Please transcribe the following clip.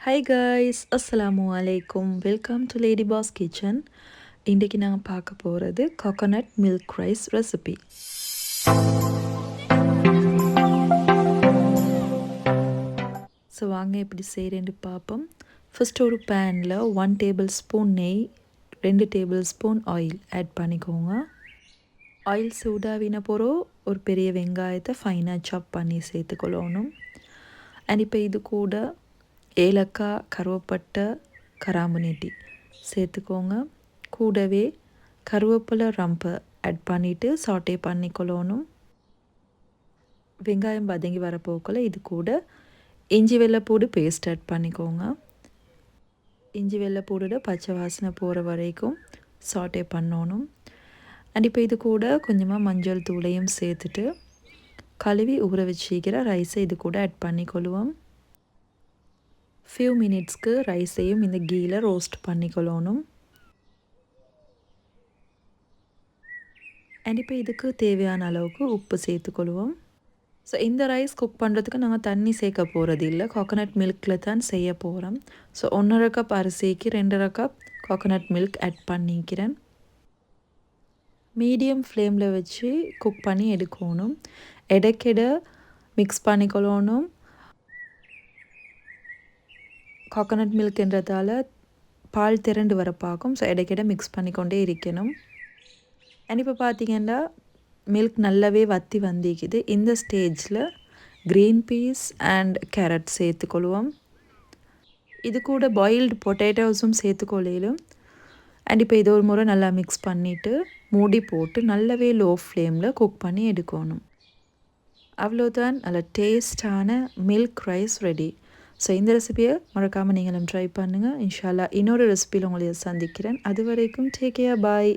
Hi guys, அஸ்ஸலாமு அலைக்கும். Welcome to lady pass kitchen. இன்றைக்கி நாங்கள் பார்க்க போகிறது coconut milk rice recipe. So வாங்க எப்படி செய்கிறேன்னு பார்ப்போம். ஃபஸ்ட் ஒரு பேனில் 1 டேபிள் ஸ்பூன் நெய், 2 டேபிள் ஸ்பூன் ஆயில் ஆட் பண்ணிக்கோங்க. ஆயில் சூடாவின பிறகு ஒரு பெரிய வெங்காயத்தை ஃபைனாக சாப் பண்ணி சேர்த்துக்கொள்ளணும். அண்ட் இப்போ இது கூட ஏலக்காய், கருவேப்பட்டை, கராம்பு நீட்டி சேர்த்துக்கோங்க. கூடவே கருவேப்பிலை ரம்பை ஆட் பண்ணிவிட்டு சாட்டே பண்ணிக்கொள்ளணும். வெங்காயம் வதங்கி வரப்போக்கில் இது கூட இஞ்சி வெள்ளைப்பூடு பேஸ்ட் ஆட் பண்ணிக்கோங்க. இஞ்சி வெள்ளைப்பூடோட பச்சை வாசனை போகிற வரைக்கும் சாட்டே பண்ணணும். அண்ட் இப்போ இது கூட கொஞ்சமாக மஞ்சள் தூளையும் சேர்த்துட்டு கழுவி ஊற வச்சுக்கிற ரைஸை இது கூட ஆட் பண்ணிக்கொள்வோம். ஃபியூ மினிட்ஸ்க்கு ரைஸையும் இந்த கீயில் ரோஸ்ட் பண்ணிக்கொள்ளணும். அண்ட் இப்போ இதுக்கு தேவையான அளவுக்கு உப்பு சேர்த்துக்கொள்வோம். ஸோ இந்த ரைஸ் குக் பண்ணுறதுக்கு நாங்கள் தண்ணி சேர்க்க போகிறது இல்லை, கோகோனட் மில்கில் தான் செய்ய போகிறோம். ஸோ 1.5 கப் அரிசிக்கு 2.5 கப் கோகோனட் மில்க் ஆட் பண்ணிக்கிறேன். மீடியம் ஃப்ளேமில் வச்சு குக் பண்ணி எடுக்கணும். இடைக்கிட மிக்ஸ் பண்ணிக்கொள்ளணும். கோகோனட் மில்க்ன்றதால பால் திரண்டு வர பார்க்கும். ஸோ இடைக்கிட மிக்ஸ் பண்ணிக்கொண்டே இருக்கணும். அண்ட் இப்போ பார்த்திங்கன்னா மில்க் நல்லாவே வற்றி வந்திக்குது. இந்த ஸ்டேஜில் க்ரீன் பீஸ் அண்ட் கேரட் சேர்த்துக்கொள்வோம். இது கூட பாயில்டு பொட்டேட்டோஸும் சேர்த்துக்கொள்ளும். அண்ட் இப்போ இது ஒரு முறை நல்லா மிக்ஸ் பண்ணிவிட்டு மூடி போட்டு நல்லாவே லோ ஃப்ளேமில் குக் பண்ணி எடுக்கணும். அவ்வளோதான், நல்ல டேஸ்டான மில்க் ரைஸ் ரெடி. ஸோ இந்த ரெசிபியை மறக்காமல் நீங்களும் ட்ரை பண்ணுங்கள். இன்ஷால்லா இன்னொரு ரெசிபியில் உங்களை சந்திக்கிறேன். அது வரைக்கும் டேக் கேர், பாய்.